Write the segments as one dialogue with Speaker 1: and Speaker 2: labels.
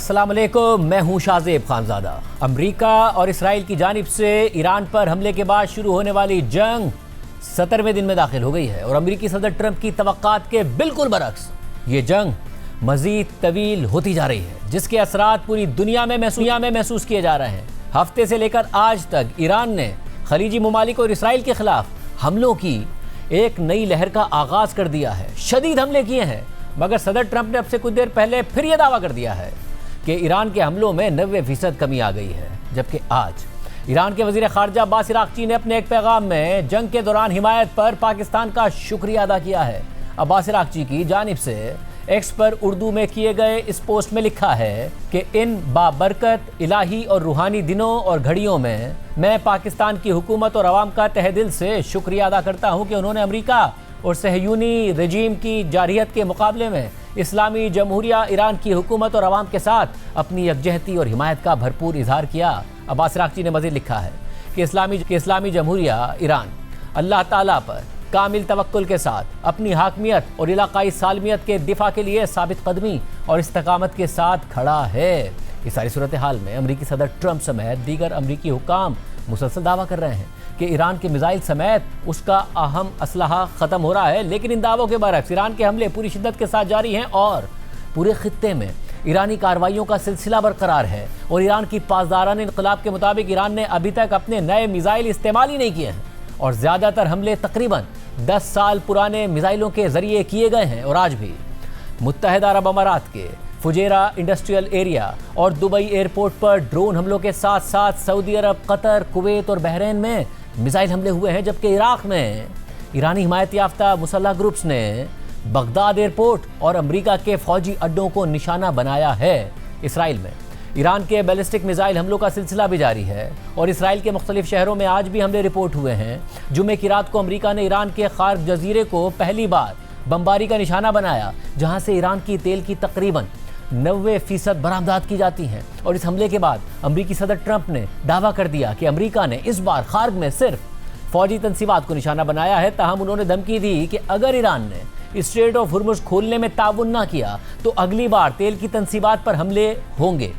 Speaker 1: अस्सलाम वालेकुम, मैं हूं शाहजेब खानजादा। अमेरिका और इसराइल की जानिब से ईरान पर हमले के बाद शुरू होने वाली जंग 17वें दिन में दाखिल हो गई है और अमेरिकी सदर ट्रंप की तवक्कात के बिल्कुल बरक्स ये जंग मजीद तवील होती जा रही है, जिसके असरात पूरी दुनिया में महसूस किए जा रहे हैं। हफ्ते से लेकर आज तक ईरान ने खलीजी ममालिक और इसराइल के खिलाफ हमलों की एक नई लहर का आगाज कर दिया है। शदीद हमले किए हैं, मगर सदर ट्रंप ने अब से कुछ देर पहले फिर यह दावा कर दिया है कि ईरान के हमलों में 90% कमी आ गई है। जबकि आज ईरान के वजीर खारजा अब्बास इराक्ची ने अपने एक पैगाम में जंग के दौरान हिमायत पर पाकिस्तान का शुक्रिया अदा किया है। अब्बास इराक्ची की जानिब से एक्स पर उर्दू में किए गए इस पोस्ट में लिखा है कि इन बाबरकत इलाही और रूहानी दिनों और घड़ियों में मैं पाकिस्तान की हुकूमत और अवाम का तहे दिल से शुक्रिया अदा करता हूँ कि उन्होंने अमेरिका और सहयूनी रजीम की जारहियत के मुकाबले में इस्लामी जमहूरिया ईरान की हुकूमत और अवाम के साथ अपनी यकजहती और हिमायत का भरपूर इजहार किया। अब्बास इराक्ची ने मज़ीद लिखा है कि इस्लामी जमहूरिया ईरान अल्लाह ताला पर कामिल तवक्कुल के साथ अपनी हाकमियत और इलाकाई सालमियत के दिफा के लिए साबित कदमी और इस्तकामत के साथ खड़ा है। इस सारी सूरत हाल में अमेरिकी सदर ट्रंप समेत दीगर अमेरिकी हुक्काम मुसलसल दावा कर रहे हैं कि ईरान के मिसाइल समेत उसका अहम असलहा ख़त्म हो रहा है। लेकिन इन दावों के बरक्स ईरान के हमले पूरी शिद्दत के साथ जारी हैं और पूरे खित्ते में ईरानी कार्रवाइयों का सिलसिला बरकरार है। और ईरान की पासदारान इनकलाब के मुताबिक ईरान ने अभी तक अपने नए मिसाइल इस्तेमाल ही नहीं किए हैं और ज़्यादातर हमले तकरीबन 10 साल पुराने मिसाइलों के ज़रिए किए गए हैं। और आज भी मुत्तहिदा अरब अमारात के फुजेरा इंडस्ट्रियल एरिया और दुबई एयरपोर्ट पर ड्रोन हमलों के साथ साथ सऊदी अरब, कतर, कुवैत और बहरीन में मिसाइल हमले हुए हैं। जबकि इराक में ईरानी हिमायत याफ्ता मुसल्लह ग्रुप्स ने बगदाद एयरपोर्ट और अमेरिका के फौजी अड्डों को निशाना बनाया है। इसराइल में ईरान के बैलिस्टिक मिसाइल हमलों का सिलसिला भी जारी है और इसराइल के मुख्तलिफ शहरों में आज भी हमले रिपोर्ट हुए हैं। जुमे की रात को अमेरिका ने ईरान के खार्क जजीरे को पहली बार बमबारी का निशाना बनाया, जहां से ईरान की तेल की तकरीबन 90% बरामदात की जाती हैं। और इस हमले के बाद अमेरिकी सदर ट्रंप ने दावा कर दिया कि अमेरिका ने इस बार खार्क में सिर्फ फौजी तंसीबात को निशाना बनाया है। ताहम उन्होंने धमकी दी कि अगर ईरान ने स्ट्रेट ऑफ हुर्मुज़ खोलने में ताउन ना किया तो अगली बार तेल की तंसीबात पर हमले होंगे।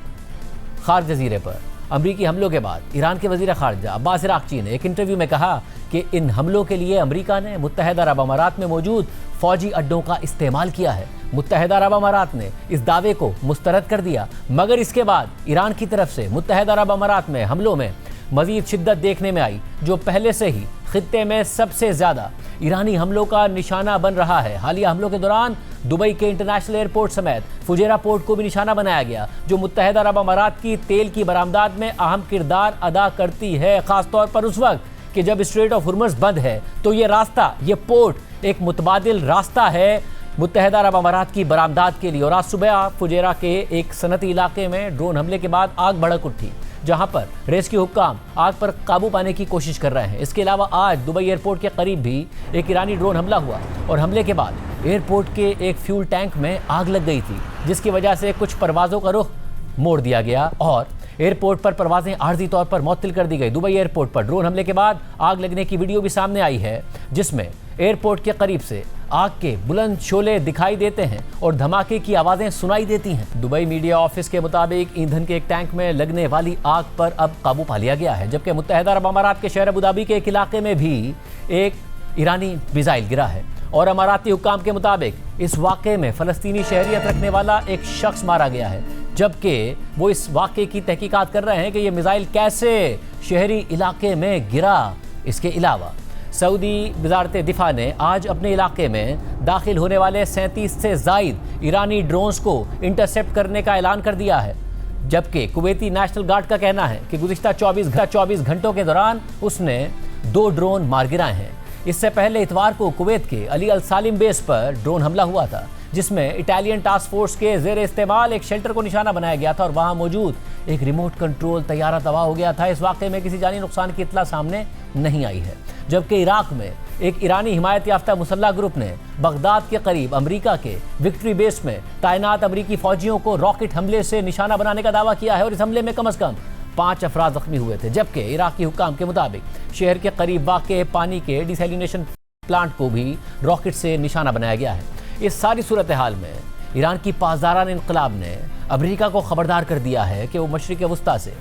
Speaker 1: खार्क जजीरे पर अमरीकी हमलों के बाद ईरान के वजीर खारजा अब्बास इराक्ची ने एक इंटरव्यू में कहा कि इन हमलों के लिए अमेरिका ने मुत्तहिदा अरब अमारात में मौजूद फौजी अड्डों का इस्तेमाल किया है। मुत्तहिदा अरब अमारात ने इस दावे को मुस्तरद कर दिया, मगर इसके बाद ईरान की तरफ से मुत्तहिदा अरब अमारात में हमलों में मजीद शिद्दत देखने में आई, जो पहले से ही खित्ते में सबसे ज़्यादा ईरानी हमलों का निशाना बन रहा है। हालिया हमलों के दौरान दुबई के इंटरनेशनल एयरपोर्ट समेत फुजेरा पोर्ट को भी निशाना बनाया गया, जो मुत्तहिदा अरब अमारात की तेल की बरामदात में अहम किरदार अदा करती है। ख़ासतौर पर उस वक्त कि जब स्ट्रेट ऑफ हुर्मुज़ बंद है तो ये रास्ता, ये पोर्ट एक मुतबादिल रास्ता है मुत्तहिदा अरब अमारात की बरामदात के लिए। और आज सुबह फुजेरा के एक सनती इलाके में ड्रोन हमले के बाद आग भड़क उठी, जहां पर रेस्क्यू हुक्काम आग पर काबू पाने की कोशिश कर रहे हैं। इसके अलावा आज दुबई एयरपोर्ट के करीब भी एक ईरानी ड्रोन हमला हुआ और हमले के बाद एयरपोर्ट के एक फ्यूल टैंक में आग लग गई थी, जिसकी वजह से कुछ परवाज़ों का रुख मोड़ दिया गया और एयरपोर्ट पर परवाजें आर्जी तौर पर मुअत्तल कर दी गई। दुबई एयरपोर्ट पर ड्रोन हमले के बाद आग लगने की वीडियो भी सामने आई है, जिसमें एयरपोर्ट के करीब से आग के बुलंद शोले दिखाई देते हैं और धमाके की आवाज़ें सुनाई देती हैं। दुबई मीडिया ऑफिस के मुताबिक ईंधन के एक टैंक में लगने वाली आग पर अब काबू पा लिया गया है। जबकि मुत्तहिदा अरब अमारात के शहर अबू धाबी के एक इलाके में भी एक ईरानी मिसाइल गिरा है और अमाराती हुक्काम के मुताबिक इस वाक़े में फ़लस्तीनी शहरियत रखने वाला एक शख्स मारा गया है, जबकि वो इस वाक़े की तहकीकात कर रहे हैं कि ये मिसाइल कैसे शहरी इलाके में गिरा। इसके अलावा सऊदी वज़ारत दिफा ने आज अपने इलाके में दाखिल होने वाले 37 से ज़ायद ईरानी ड्रोन्स को इंटरसेप्ट करने का ऐलान कर दिया है। जबकि कुवैती नेशनल गार्ड का कहना है कि गुज़िश्ता 24 घंटों के दौरान उसने 2 ड्रोन मार गिराए हैं। इससे पहले इतवार को कुवैत के अली अल सालिम बेस पर ड्रोन हमला हुआ था, जिसमें इटालियन टास्क फोर्स के ज़ेर इस्तेमाल एक शेल्टर को निशाना बनाया गया था और वहां मौजूद एक रिमोट कंट्रोल तैयारा तबाह हो गया था। इस वाक़े में किसी जानी नुकसान की इत्तला सामने नहीं आई है। जबकि इराक में एक ईरानी हिमायत याफ्ता मुसल्लह ग्रुप ने बगदाद के करीब अमेरिका के विक्ट्री बेस में तैनात अमेरिकी फौजियों को रॉकेट हमले से निशाना बनाने का दावा किया है और इस हमले में कम अज़ कम 5 अफराद जख्मी हुए थे। जबकि इराकी हुक्काम के मुताबिक शहर के करीब वाक़े पानी के डिसैलिनेशन प्लांट को भी रॉकेट से निशाना बनाया गया है। इस सारी सूरत हाल में ईरान की पासदारान इनकलाब ने अमेरिका को खबरदार कर दिया है कि वो मशरिक़ वस्ता से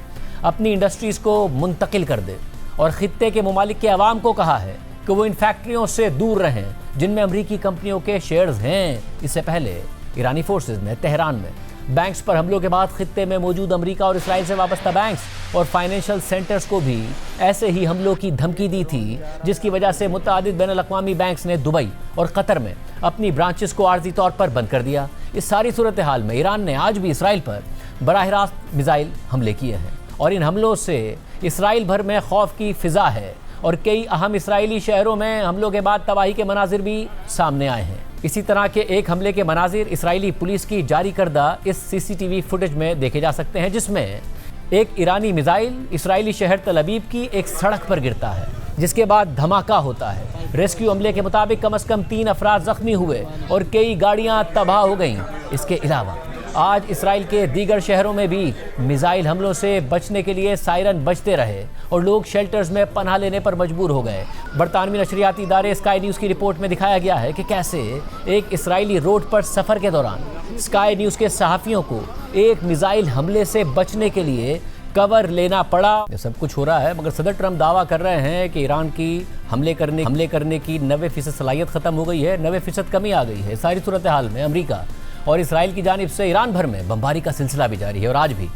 Speaker 1: अपनी इंडस्ट्रीज़ को मुंतकिल कर दे और ख़ित्ते के ममालिक के अवाम को कहा है कि वो इन फैक्ट्रियों से दूर रहें जिनमें अमरीकी कंपनियों के शेयर्स हैं। इससे पहले ईरानी फोर्सेज ने तेहरान में बैंक्स पर हमलों के बाद खित्ते में मौजूद अमेरिका और इसराइल से वाबस्ता बैंक्स और फाइनेंशियल सेंटर्स को भी ऐसे ही हमलों की धमकी दी थी, जिसकी वजह से मुतअद्दिद बैनुल-अक़वामी बैंक्स ने दुबई और कतर में अपनी ब्रांचेस को आर्जी तौर पर बंद कर दिया। इस सारी सूरत हाल में ईरान ने आज भी इसराइल पर बराह रास्त मिसाइल हमले किए हैं और इन हमलों से इसराइल भर में खौफ की फिजा है और कई अहम इसराइली शहरों में हमलों के बाद तबाही के मनाजिर भी सामने आए हैं। इसी तरह के एक हमले के मनाजिर इसराइली पुलिस की जारी करदा इस सीसीटीवी फुटेज में देखे जा सकते हैं, जिसमें एक ईरानी मिसाइल इसराइली शहर तल अबीब की एक सड़क पर गिरता है, जिसके बाद धमाका होता है। रेस्क्यू अमले के मुताबिक कम से कम 3 अफराद जख्मी हुए और कई गाड़ियां तबाह हो गईं। इसके अलावा आज इसराइल के दीगर शहरों में भी मिसाइल हमलों से बचने के लिए सायरन बजते रहे और लोग शेल्टर्स में पनाह लेने पर मजबूर हो गए। बरतानवी नशरियाती इदारे स्काई न्यूज़ की रिपोर्ट में दिखाया गया है कि कैसे एक इसराइली रोड पर सफ़र के दौरान स्काई न्यूज़ के सहाफ़ियों को एक मिसाइल हमले से बचने के लिए कवर लेना पड़ा। ये सब कुछ हो रहा है मगर सदर ट्रंप दावा कर रहे हैं कि ईरान की हमले करने की 90% सलाहियत ख़त्म हो गई है, 90% कमी आ गई है। सारी सूरत हाल में अमेरिका और इसराइल की जानिब से ईरान भर में बमबारी का सिलसिला भी जारी है और आज भी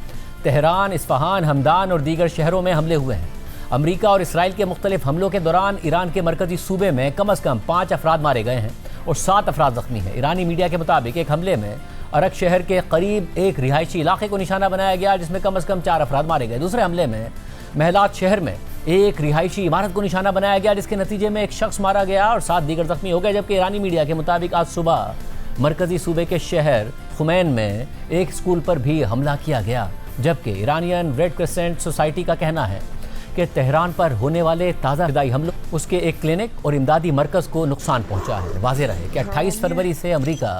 Speaker 1: तेहरान, इस्फहान, हमदान और दीगर शहरों में हमले हुए हैं। अमेरिका और इसराइल के मुख्तलिफ हमलों के दौरान ईरान के मरकजी सूबे में कम से कम 5 अफराद मारे गए हैं और 7 अफराद जख्मी हैं। ईरानी मीडिया के मुताबिक एक हमले में अरक शहर के करीब एक रिहायशी इलाके को निशाना बनाया गया, जिसमें कम से कम 4 अफराद मारे गए। दूसरे हमले में महलात शहर में एक रिहायशी इमारत को निशाना बनाया गया, जिसके नतीजे में एक शख्स मारा गया और 7 दीगर जख्मी हो गए। जबकि ईरानी मीडिया के मुताबिक आज सुबह मरकजी सूबे के शहर खुमैन में एक स्कूल पर भी हमला किया गया। जबकि ईरानियन रेड क्रिसेंट सोसाइटी का कहना है कि तेहरान पर होने वाले ताज़ा फिदाई हमलों उसके एक क्लिनिक और इमदादी मरकज़ को नुकसान पहुंचा है। वाज़ेह रहे कि 28 फरवरी से अमेरिका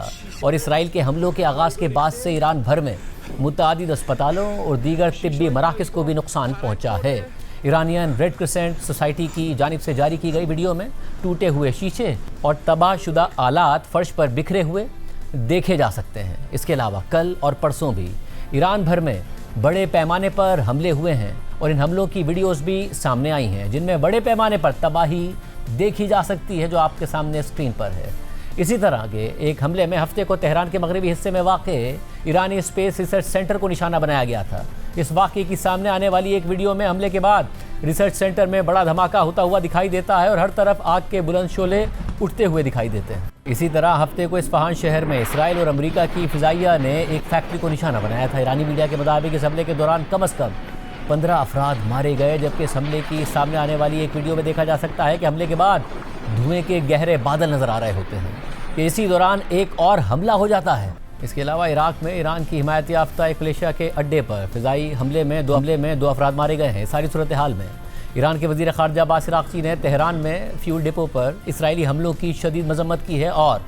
Speaker 1: और इसराइल के हमलों के आगाज़ के बाद से ईरान भर में मुतअद्दिद अस्पतालों और दीगर तिब्बी मराकज़ को भी नुकसान पहुंचा है। ईरानियन रेड क्रिसेंट सोसाइटी की जानिब से जारी की गई वीडियो में टूटे हुए शीशे और तबाहशुदा आलात फर्श पर बिखरे हुए देखे जा सकते हैं। इसके अलावा कल और परसों भी ईरान भर में बड़े पैमाने पर हमले हुए हैं और इन हमलों की वीडियोस भी सामने आई हैं, जिनमें बड़े पैमाने पर तबाही देखी जा सकती है, जो आपके सामने स्क्रीन पर है। इसी तरह के एक हमले में हफ्ते को तेहरान के मगरबी हिस्से में वाक़े ईरानी स्पेस रिसर्च सेंटर को निशाना बनाया गया था। इस वाक़े की सामने आने वाली एक वीडियो में हमले के बाद रिसर्च सेंटर में बड़ा धमाका होता हुआ दिखाई देता है और हर तरफ आग के बुलंद शोले उठते हुए दिखाई देते हैं। इसी तरह हफ्ते को इस्फहान शहर में इसराइल और अमेरिका की फ़िज़ाइया ने एक फैक्ट्री को निशाना बनाया था। ईरानी मीडिया के मुताबिक इस हमले के दौरान कम से कम 15 अफराद मारे गए। जबकि इस हमले की सामने आने वाली एक वीडियो में देखा जा सकता है कि हमले के बाद धुएं के गहरे बादल नज़र आ रहे होते हैं कि इसी दौरान एक और हमला हो जाता है। इसके अलावा इराक में ईरान की हिमायत याफ्ता एक मलेशिया के अड्डे पर फ़िज़ाई हमले में 2 अफराद मारे गए हैं। सारी सूरत हाल में ईरान के वज़ीर ख़ारजा अब्बास इराक़ची ने तेहरान में फ्यूल डिपो पर इसराइली हमलों की शदीद मज़म्मत की है और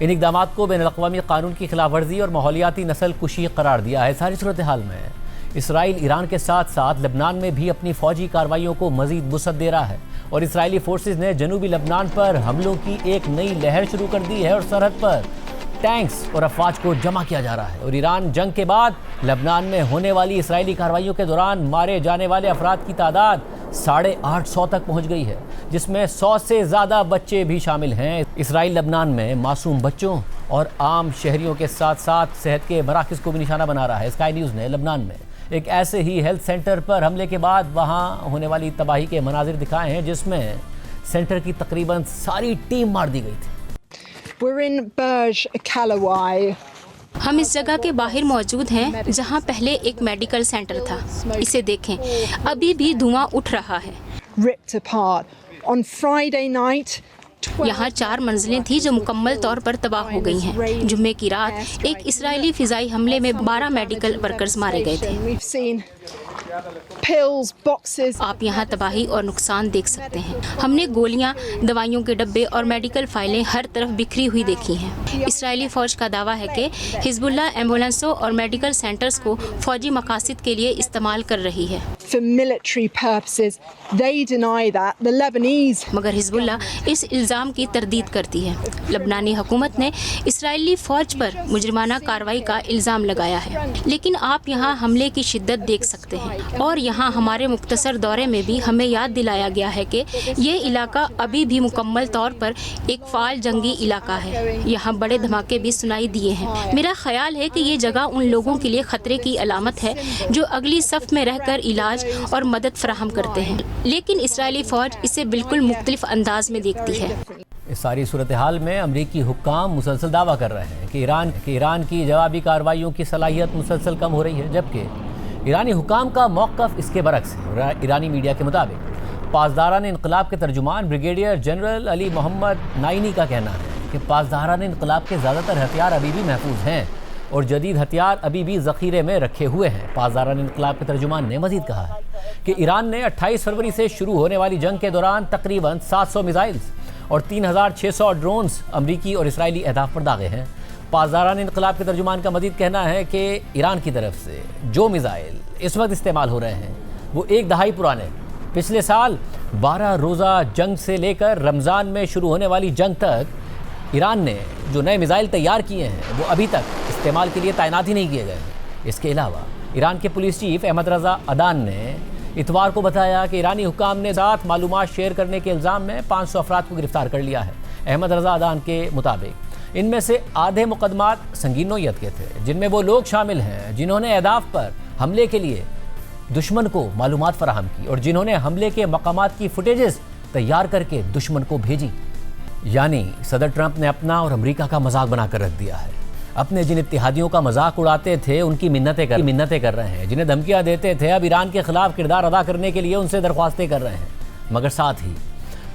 Speaker 1: इन इक़दामात को बैनुल-अक़वामी क़ानून की खिलाफ वर्जी और माहौलियाती नस्ल कुशी करार दिया है। सारी सूरत हाल में इसराइल ईरान के साथ साथ लेबनान में भी अपनी फ़ौजी कार्रवाइयों को मज़ीद वुसअत दे रहा है और इसराइली फोर्सेज ने जनूबी लेबनान पर हमलों की एक नई लहर शुरू कर दी है और सरहद पर टैंक्स और अफवाज को जमा किया जा रहा है। और ईरान जंग के बाद लेबनान में होने वाली इसराइली कार्रवाइयों के दौरान मारे जाने वाले अफराद की तादाद 850 तक पहुंच गई है, जिसमें 100 से ज़्यादा बच्चे भी शामिल हैं। इसराइल लेबनान में मासूम बच्चों और आम शहरियों के साथ साथ सेहत के मराकज़ को भी निशाना बना रहा है। स्काई न्यूज़ ने लेबनान में एक ऐसे ही हेल्थ सेंटर पर हमले के बाद वहाँ होने वाली तबाही के मनाजिर दिखाए हैं, जिसमें सेंटर की तकरीबन सारी टीम मार दी गई थी।
Speaker 2: We're in Burj Kalawai.
Speaker 3: हम इस जगह के बाहर मौजूद हैं जहां पहले एक मेडिकल सेंटर था। इसे देखें, अभी भी धुआं उठ रहा है।
Speaker 2: Ripped apart. On Friday night,
Speaker 3: यहाँ 4 मंजिलें थी जो मुकम्मल तौर पर तबाह हो गई हैं। जुम्मे की रात एक इसराइली फ़िज़ाई हमले में 12 मेडिकल वर्कर्स मारे गए थे।
Speaker 2: we've seen pills, boxes.
Speaker 3: आप यहाँ तबाही और नुकसान देख सकते हैं। हमने गोलियाँ, दवाइयों के डब्बे और मेडिकल फाइलें हर तरफ बिखरी हुई देखी हैं। इसराइली फ़ौज का दावा है कि हिज़्बुल्लाह एम्बुलेंसों और मेडिकल सेंटर्स को फ़ौजी मकासद के लिए इस्तेमाल कर रही है।
Speaker 2: for military purposes. They deny that. The Lebanese.
Speaker 3: मगर हिजबुल्लाह इस इल्ज़ाम की तरदीद करती है। लबनानी हुकूमत ने इसराइली फ़ौज पर मुजरिमाना कार्रवाई का इल्ज़ाम लगाया है, लेकिन आप यहाँ हमले की शिद्दत देख सकते हैं और यहाँ हमारे मुख्तसर दौरे में भी हमें याद दिलाया गया है कि ये इलाका अभी भी मुकम्मल तौर पर एक फ़ाल जंगी इलाका है। यहाँ बड़े धमाके भी सुनाई दिए हैं। मेरा ख्याल है कि ये जगह उन लोगों के लिए ख़तरे की अलामत है जो अगली सफ़ में रहकर इलाज और मदद फराहम करते हैं, लेकिन इसराइली फ़ौज इसे बिल्कुल मुख्तलिफ अंदाज में देखती है।
Speaker 1: इस सारी सूरत हाल में अमरीकी हुक्काम मुसलसल दावा कर रहे हैं कि ईरान की जवाबी कार्रवाइयों की सलाहियत मुसलसल कम हो रही है, जबकि ईरानी हुक्काम का मौक़िफ़ इसके बरक्स है। ईरानी मीडिया के मुताबिक पासदारान इनक़लाब के तर्जुमान brigadier general Ali Mohammad Naini का कहना है कि पासदारान इनक़लाब के ज़्यादातर हथियार अभी भी महफूज हैं और जदीद हथियार अभी भी ज़ख़ीरे में रखे हुए हैं। पासदारान इनक़लाब के तर्जुमान ने मज़ीद कहा है कि ईरान ने 28 फरवरी से शुरू होने वाली जंग के दौरान तकरीबन 700 मिसाइल्स और 3600 ड्रोन्स अमरीकी और इसराइली अहदाफ पर दागे हैं। पासदारान इनक़लाब के तर्जुमान का मज़ीद कहना है कि ईरान की तरफ से जो मिसाइल इस वक्त इस्तेमाल हो रहे हैं वो एक दहाई पुराने, पिछले साल 12 रोज़ा जंग से लेकर रमज़ान में शुरू होने वाली जंग तक ईरान ने जो नए मिसाइल तैयार किए हैं वो अभी तक इस्तेमाल के लिए तैनात ही नहीं किए गए हैं। इसके अलावा ईरान के पुलिस चीफ अहमद रज़ा अदान ने इतवार को बताया कि ईरानी हुक्काम ने साथ मालूमात शेयर करने के इल्ज़ाम में 500 अफराद को गिरफ्तार कर लिया है। अहमद रज़ा अदान के मुताबिक इनमें से आधे मुकदमात संगीन नौइयत के थे, जिनमें वो लोग शामिल हैं जिन्होंने अहदाफ पर हमले के लिए दुश्मन को मालूमात फराहम की और जिन्होंने हमले के मकामात की फुटेजेस तैयार करके दुश्मन को भेजी। यानी सदर ट्रंप ने अपना और अमेरिका का मजाक बनाकर रख दिया है। अपने जिन इत्तेहादियों का मजाक उड़ाते थे उनकी मिन्नतें कर रहे हैं, जिन्हें धमकियां देते थे अब ईरान के खिलाफ किरदार अदा करने के लिए उनसे दरख्वास्तें कर रहे हैं। मगर साथ ही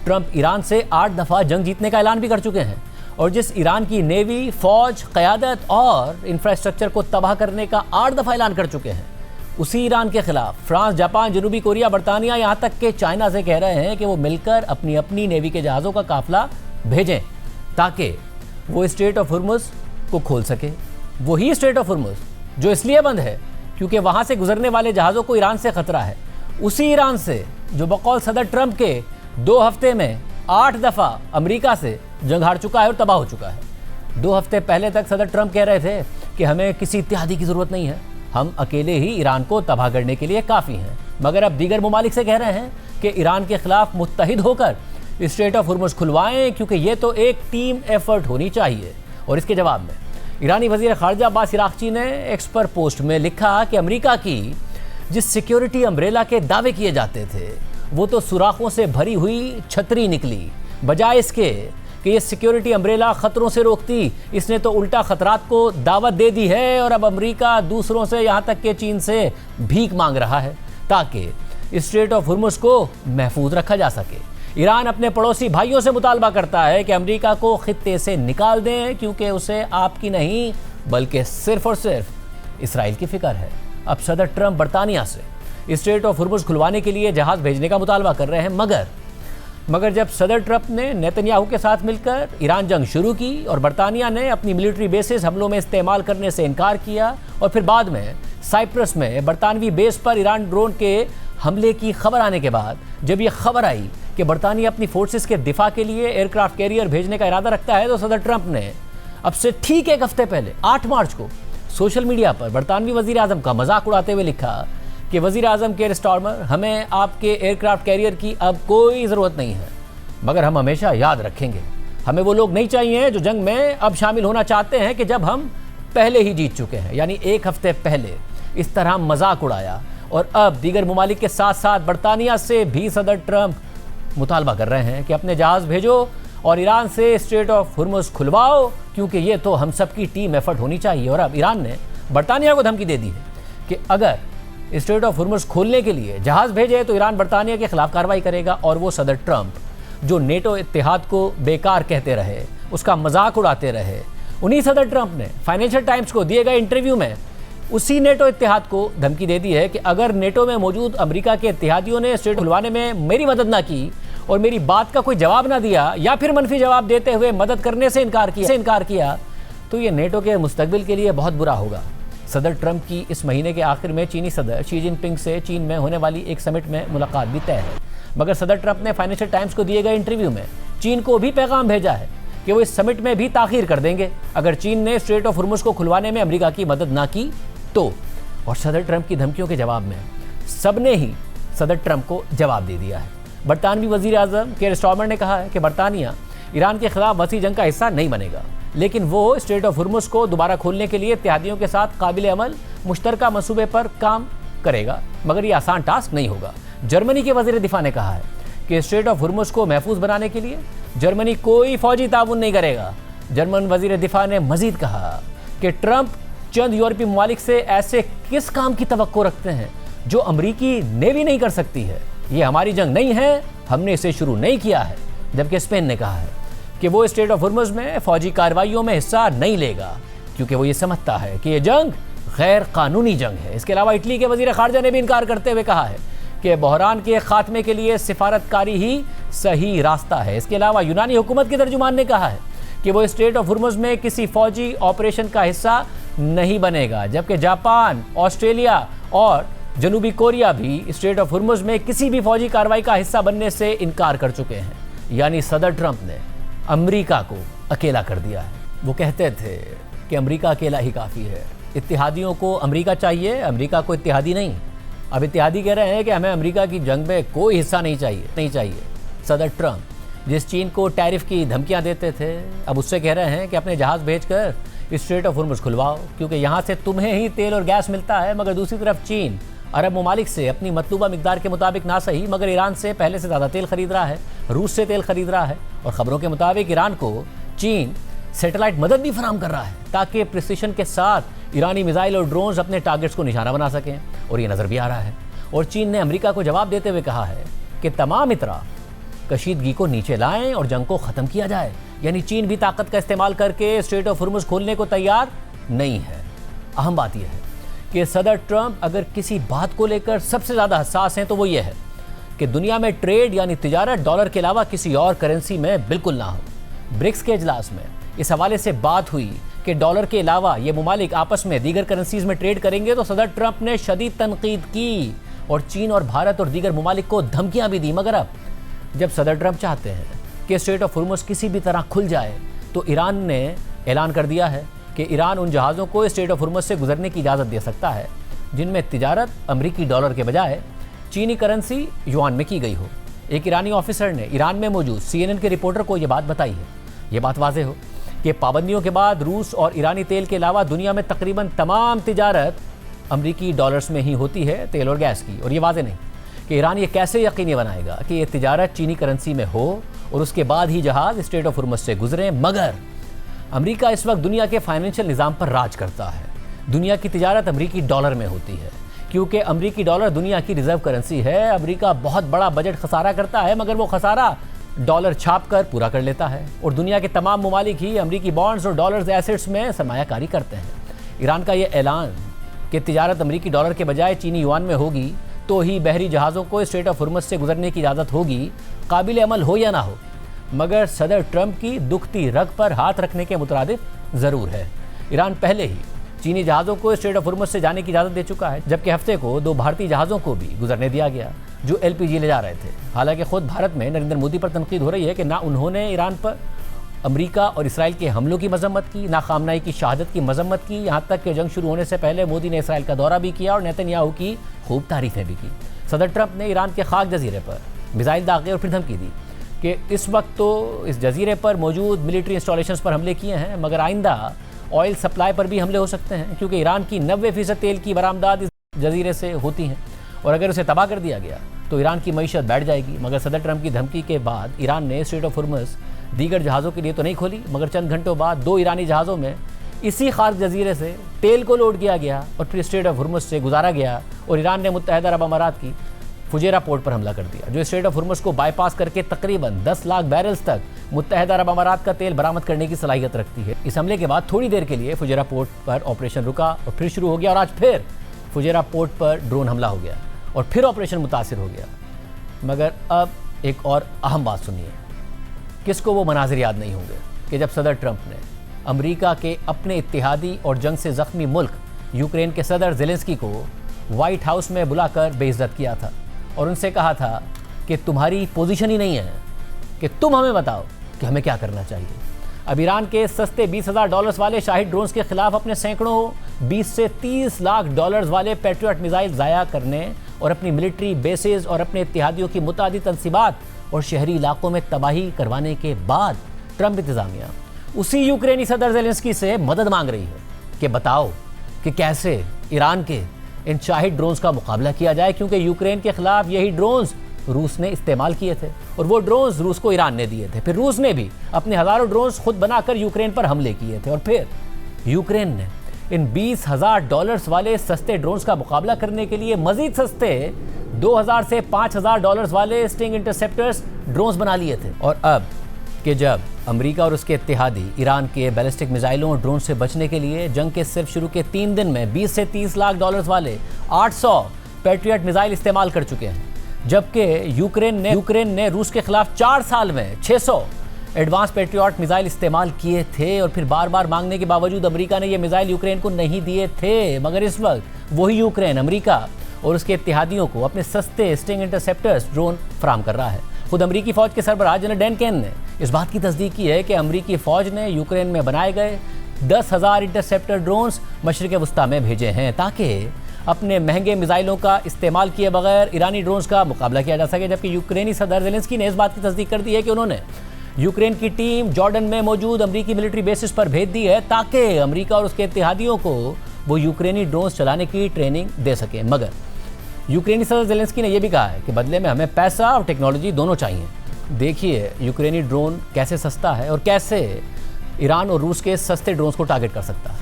Speaker 1: ट्रंप ईरान से 8 दफ़ा जंग जीतने का ऐलान भी कर चुके हैं और जिस ईरान की नेवी, फौज, क़यादत और इंफ्रास्ट्रक्चर को तबाह करने का 8 दफ़ा ऐलान कर चुके हैं, उसी ईरान के खिलाफ फ्रांस, जापान, जनूबी कोरिया, बरतानिया, यहाँ तक के चाइना से कह रहे हैं कि वो मिलकर अपनी अपनी नेवी के जहाज़ों का काफिला भेजें ताकि वो स्ट्रेट ऑफ हुर्मुज़ को खोल सके। वही स्ट्रेट ऑफ हुर्मुज़ जो इसलिए बंद है क्योंकि वहाँ से गुजरने वाले जहाज़ों को ईरान से ख़तरा है। उसी ईरान से जो बकौल सदर ट्रंप के 2 हफ्ते में 8 दफ़ा अमेरिका से जंग हार चुका है और तबाह हो चुका है। 2 हफ्ते पहले तक सदर ट्रंप कह रहे थे कि हमें किसी इत्तेहादी की ज़रूरत नहीं है, हम अकेले ही ईरान को तबाह करने के लिए काफ़ी हैं। मगर अब दीगर ममालिक से कह रहे हैं कि ईरान के ख़िलाफ़ मुत्तहिद होकर स्ट्रेट ऑफ हुर्मुज़ खुलवाएं क्योंकि ये तो एक टीम एफर्ट होनी चाहिए। और इसके जवाब में ईरानी वज़ीर ख़ारजा अब्बास इराक़ची ने एक्स पर पोस्ट में लिखा कि अमेरिका की जिस सिक्योरिटी अम्ब्रेला के दावे किए जाते थे वो तो सुराखों से भरी हुई छतरी निकली, बजाय इसके कि ये सिक्योरिटी अम्ब्रेला ख़तरों से रोकती, इसने तो उल्टा ख़तरात को दावत दे दी है और अब अमेरिका दूसरों से यहाँ तक कि चीन से भीख मांग रहा है ताकि स्ट्रेट ऑफ हुर्मुज़ को महफूज रखा जा सके। ईरान अपने पड़ोसी भाइयों से मुतालबा करता है कि अमेरिका को खित्ते से निकाल दें क्योंकि उसे आपकी नहीं बल्कि सिर्फ और सिर्फ इसराइल की फ़िक्र है। अब सदर ट्रंप बरतानिया से स्ट्रेट ऑफ हुर्मुज़ खुलवाने के लिए जहाज़ भेजने का मुतालबा कर रहे हैं, मगर जब सदर ट्रंप ने नेतन्याहू के साथ मिलकर ईरान जंग शुरू की और बरतानिया ने अपनी मिलिट्री बेसिस हमलों में इस्तेमाल करने से इनकार किया और फिर बाद में साइप्रस में बरतानवी बेस पर ईरान ड्रोन के हमले की खबर आने के बाद जब ये खबर आई कि बरतानिया अपनी फोर्सेस के दिफा के लिए एयरक्राफ्ट कैरियर भेजने का इरादा रखता है, तो सदर ट्रंप ने अब से ठीक 1 हफ्ते पहले 8 मार्च को सोशल मीडिया पर बरतानवी वज़ीर आज़म का मजाक उड़ाते हुए लिखा कि वज़ीर आज़म केयर स्टार्मर, हमें आपके एयरक्राफ्ट कैरियर की अब कोई ज़रूरत नहीं है, मगर हम हमेशा याद रखेंगे, हमें वो लोग नहीं चाहिए जो जंग में अब शामिल होना चाहते हैं कि जब हम पहले ही जीत चुके हैं। यानी 1 हफ्ते पहले इस तरह मजाक उड़ाया और अब दीगर ममालिक के साथ साथ बरतानिया से भी सदर ट्रंप मुतालबा कर रहे हैं कि अपने जहाज़ भेजो और ईरान से स्ट्रेट ऑफ हुर्मुज़ खुलवाओ क्योंकि ये तो हम सब की टीम एफर्ट होनी चाहिए। और अब ईरान ने बरतानिया को धमकी दे दी है कि अगर स्ट्रेट ऑफ हुर्मुज़ खोलने के लिए जहाज़ भेजे तो ईरान बरतानिया के खिलाफ कार्रवाई करेगा। और वो सदर ट्रंप जो नेटो इत्तेहाद को बेकार कहते रहे, उसका मजाक उड़ाते रहे, उन्हीं सदर ट्रंप ने फाइनेंशियल टाइम्स को दिए गए इंटरव्यू में उसी नेटो इत्तेहाद को धमकी दे दी है कि अगर नेटो में मौजूद अमेरिका के इत्तेहादियों ने स्ट्रेट खुलवाने में मेरी मदद ना की और मेरी बात का कोई जवाब ना दिया या फिर मनफी जवाब देते हुए मदद करने से इनकार किया तो ये नेटो के मुस्तकबिल के लिए बहुत बुरा होगा। सदर ट्रंप की इस महीने के आखिर में चीनी सदर शी जिनपिंग से चीन में होने वाली एक समिट में मुलाकात भी तय है। मगर सदर ट्रंप ने फाइनेंशियल टाइम्स को दिए गए इंटरव्यू में चीन को भी पैगाम भेजा है कि वो इस समिट में भी ताखीर कर देंगे अगर चीन ने स्ट्रेट ऑफ हुर्मुज़ को खुलवाने में अमेरिका की मदद ना की तो। और सदर ट्रंप की धमकियों के जवाब में सबने ही सदर ट्रंप को जवाब दे दिया है। बरतानवी वजीर आज़म केयर स्टारमर ने कहा है कि बरतानिया ईरान के खिलाफ वसी जंग का हिस्सा नहीं बनेगा, लेकिन वो स्ट्रेट ऑफ हुर्मुज़ को दोबारा खोलने के लिए इत्तेहादियों के साथ काबिल अमल मुश्तरका मंसूबे पर काम करेगा, मगर ये आसान टास्क नहीं होगा। जर्मनी के वजीर दिफा ने कहा है कि स्ट्रेट ऑफ हुर्मुज़ को महफूज बनाने के लिए जर्मनी कोई फौजी ताउन नहीं करेगा। जर्मन वजीर दिफा ने मजीद कहा कि ट्रंप चंद यूरोपीय ममालिक से ऐसे किस काम की तवक्को रखते हैं जो अमरीकी नेवी नहीं कर सकती है। ये हमारी जंग नहीं है, हमने इसे शुरू नहीं किया है। जबकि स्पेन ने कहा है कि वो स्ट्रेट ऑफ हुर्मुज़ में फौजी कार्रवाइयों में हिस्सा नहीं लेगा क्योंकि वो ये समझता है कि ये जंग गैर कानूनी जंग है। इसके अलावा इटली के वजीर खारजा ने भी इनकार करते हुए कहा है कि बहरान के खात्मे के लिए सिफारतकारी ही सही रास्ता है। इसके अलावा यूनानी हुकूमत के तर्जुमान ने कहा है कि वो स्ट्रेट ऑफ हुर्मुज़ में किसी फौजी ऑपरेशन का हिस्सा नहीं बनेगा। जबकि जापान, ऑस्ट्रेलिया और जनूबी कोरिया भी स्ट्रेट ऑफ हुर्मुज़ में किसी भी फौजी कार्रवाई का हिस्सा बनने से इनकार कर चुके हैं। यानी सदर ट्रंप ने अमेरिका को अकेला कर दिया है। वो कहते थे कि अमेरिका अकेला ही काफ़ी है, इत्तेहादियों को अमेरिका चाहिए, अमेरिका को इत्तेहादी नहीं। अब इत्तेहादी कह रहे हैं कि हमें अमेरिका की जंग में कोई हिस्सा नहीं चाहिए। सदर ट्रंप जिस चीन को टैरिफ की धमकियां देते थे, अब उससे कह रहे हैं कि अपने जहाज़ भेजकर स्ट्रेट ऑफ हुर्मुज़ खुलवाओ क्योंकि यहाँ से तुम्हें ही तेल और गैस मिलता है। मगर दूसरी तरफ चीन अरब ममालिक से अपनी मतलूबा मिकदार के मुताबिक ना सही मगर ईरान से पहले से ज़्यादा तेल खरीद रहा है, रूस से तेल खरीद रहा है और ख़बरों के मुताबिक ईरान को चीन सैटेलाइट मदद भी फराहम कर रहा है ताकि प्रिसिशन के साथ ईरानी मिसाइल और ड्रोन्स अपने टारगेट्स को निशाना बना सकें। और ये नज़र भी आ रहा है। और चीन ने अमेरिका को जवाब देते हुए कहा है कि तमाम इतरा कशीदगी को नीचे लाएं और जंग को ख़त्म किया जाए। यानी चीन भी ताकत का इस्तेमाल करके स्ट्रेट ऑफ हुर्मुज़ खोलने को तैयार नहीं है। अहम बात यह है कि सदर ट्रंप अगर किसी बात को लेकर सबसे ज़्यादा हसास हैं तो वो ये है कि दुनिया में ट्रेड यानी तिजारत डॉलर के अलावा किसी और करेंसी में बिल्कुल ना हो। ब्रिक्स के इजलास में इस हवाले से बात हुई कि डॉलर के अलावा ये ममालिक आपस में दीगर करेंसीज में ट्रेड करेंगे तो सदर ट्रंप ने शदीद तनकीद की और चीन और भारत और दीगर ममालिक को धमकियाँ भी दी। मगर अब जब सदर ट्रंप चाहते हैं कि स्ट्रेट ऑफ हुर्मुज़ किसी भी तरह खुल जाए तो ईरान ने ऐलान कर दिया है कि ईरान उन जहाज़ों को स्ट्रेट ऑफ हुर्मुज़ से गुजरने की इजाज़त दे सकता है जिनमें तिजारत अमरीकी डॉलर के बजाय चीनी करेंसी युआन में की गई हो। एक ईरानी ऑफिसर ने ईरान में मौजूद CNN के रिपोर्टर को यह बात बताई है। ये बात वाज़ेह हो कि पाबंदियों के बाद रूस और ईरानी तेल के अलावा दुनिया में तकरीबन तमाम तिजारत अमरीकी डॉलर्स में ही होती है, तेल और गैस की। और ये वाज़ेह नहीं कि ईरान ये कैसे यकीनी बनाएगा कि ये तिजारत चीनी करेंसी में हो और उसके बाद ही जहाज़ स्ट्रेट ऑफ हुर्मुज़ से गुजरें। मगर अमेरिका इस वक्त दुनिया के फाइनेंशियल निज़ाम पर राज करता है। दुनिया की तिजारत अमरीकी डॉलर में होती है क्योंकि अमरीकी डॉलर दुनिया की रिजर्व करेंसी है। अमरीका बहुत बड़ा बजट खसारा करता है मगर वो खसारा डॉलर छाप कर पूरा कर लेता है और दुनिया के तमाम ममालिक ही अमरीकी बॉन्ड्स और डॉलर्स एसेट्स में सरमायाकारी करते हैं। ईरान का ये ऐलान कि तिजारत अमरीकी डॉलर के बजाय चीनी युआन में होगी तो ही बहरी जहाज़ों को स्ट्रेट ऑफ हुर्मुज़ से गुजरने की इजाज़त होगी, काबिल अमल हो या ना हो। मगर सदर ट्रंप की दुखती रग पर हाथ रखने के मुतरादिफ ज़रूर है। ईरान पहले ही चीनी जहाज़ों को स्ट्रेट ऑफ हुर्मुज़ से जाने की इजाज़त दे चुका है, जबकि हफ्ते को 2 भारतीय जहाज़ों को भी गुजरने दिया गया जो LPG ले जा रहे थे। हालांकि खुद भारत में नरेंद्र मोदी पर तनकीद हो रही है कि ना उन्होंने ईरान पर अमेरिका और इसराइल के हमलों की मजम्मत की, ना खामनाई की शहादत की मजम्मत की। यहाँ तक कि जंग शुरू होने से पहले मोदी ने इसराइल का दौरा भी किया और नेतन्याहू की खूब तारीफें भी की। सदर ट्रंप ने ईरान के खाक जजीरे पर मिसाइल दागे और फिर धमकी दी कि इस वक्त तो इस जजीरे पर मौजूद मिलिट्री इंस्टॉलेशंस पर हमले किए हैं मगर आइंदा ऑयल सप्लाई पर भी हमले हो सकते हैं क्योंकि ईरान की 90% तेल की बरामदात इस जजीरे से होती हैं और अगर उसे तबाह कर दिया गया तो ईरान की मईशत बैठ जाएगी। मगर सदर ट्रंप की धमकी के बाद ईरान ने स्ट्रेट ऑफ हुर्मुज़ दीगर जहाज़ों के लिए तो नहीं खोली मगर चंद घंटों बाद 2 ईरानी जहाज़ों में इसी खाक जजीरे से तेल को लोड किया गया और फिर स्ट्रेट ऑफ हुर्मुज़ से गुजारा गया और ईरान ने मुत्तहिदा अरब अमारात की फुजेरा पोर्ट पर हमला कर दिया जो स्ट्रेट ऑफ हुर्मुज़ को बाईपास करके तकरीबन 10 लाख बैरल्स तक मुत्तहिदा अरब अमारात का तेल बरामद करने की सलाहियत रखती है। इस हमले के बाद थोड़ी देर के लिए फुजेरा पोर्ट पर ऑपरेशन रुका और फिर शुरू हो गया और आज फिर फुजेरा पोर्ट पर ड्रोन हमला हो गया और फिर ऑपरेशन मुतासिर हो गया। मगर अब एक और अहम बात सुनिए, किसको वो मनाजिर याद नहीं होंगे कि जब सदर ट्रंप ने अमेरिका के अपने इत्तेहादी और जंग से ज़ख्मी मुल्क यूक्रेन के सदर ज़ेलेंस्की को व्हाइट हाउस में बुलाकर बेइज्जत किया था और उनसे कहा था कि तुम्हारी पोजीशन ही नहीं है कि तुम हमें बताओ कि हमें क्या करना चाहिए। अब ईरान के सस्ते $20,000 वाले शाहिद ड्रोन्स के खिलाफ अपने सैकड़ों 20 से 30 लाख डॉलर्स वाले पैट्रियट मिसाइल ज़ाया करने और अपनी मिलिट्री बेसेस और अपने इत्तेहादियों की मुतादिद तंसीबात और शहरी इलाकों में तबाही करवाने के बाद ट्रंप इंतजामिया उसी यूक्रेनी सदर ज़ेलेंस्की से मदद मांग रही है कि बताओ कि कैसे ईरान के इन शाहिद ड्रोन्स का मुकाबला किया जाए, क्योंकि यूक्रेन के खिलाफ यही ड्रोन्स रूस ने इस्तेमाल किए थे और वो ड्रोन्स रूस को ईरान ने दिए थे। फिर रूस ने भी अपने हज़ारों ड्रोन्स खुद बनाकर यूक्रेन पर हमले किए थे और फिर यूक्रेन ने इन $20,000 वाले सस्ते ड्रोन्स का मुकाबला करने के लिए मजीद सस्ते $2,000 से $5,000 वाले स्टिंग इंटरसेप्टर्स ड्रोन्स बना लिए थे। और अब कि जब अमेरिका और उसके इत्तेहादी ईरान के बैलिस्टिक मिसाइलों और ड्रोन से बचने के लिए जंग के सिर्फ शुरू के 3 दिन में $20 से $30 लाख वाले 800 पैट्रियट मिसाइल इस्तेमाल कर चुके हैं, जबकि यूक्रेन ने रूस के खिलाफ 4 साल में 600 एडवांस पैट्रियट मिसाइल इस्तेमाल किए थे और फिर बार बार मांगने के बावजूद अमेरिका ने ये मिसाइल यूक्रेन को नहीं दिए थे। मगर इस वक्त वही यूक्रेन अमेरिका और उसके इत्तेहादियों को अपने सस्ते स्टिंग इंटरसेप्टर्स ड्रोन फराहम कर रहा है। खुद अमेरिकी फौज के सरबराह जनरल डैन केन ने इस बात की तस्दीक की है कि अमेरिकी फौज ने यूक्रेन में बनाए गए 10,000 इंटरसेप्टर ड्रोन्स मशरिक़ वस्ता में भेजे हैं ताकि अपने महंगे मिसाइलों का इस्तेमाल किए बगैर ईरानी ड्रोन्स का मुकाबला किया जा सके। जबकि यूक्रेनी सदर ज़ेलेंस्की ने इस बात की तस्दीक कर दी है कि उन्होंने यूक्रेन की टीम जॉर्डन में मौजूद अमेरिकी मिलिट्री बेसिस पर भेज दी है ताकि अमेरिका और उसके इत्तेहादियों को वो यूक्रेनी ड्रोन्स चलाने की ट्रेनिंग दे सकें। मगर यूक्रेनी सदर ज़ेलेंस्की ने यह भी कहा है कि बदले में हमें पैसा और टेक्नोलॉजी दोनों चाहिए। देखिए यूक्रेनी ड्रोन कैसे सस्ता है और कैसे ईरान और रूस के सस्ते ड्रोन्स को टारगेट कर सकता है।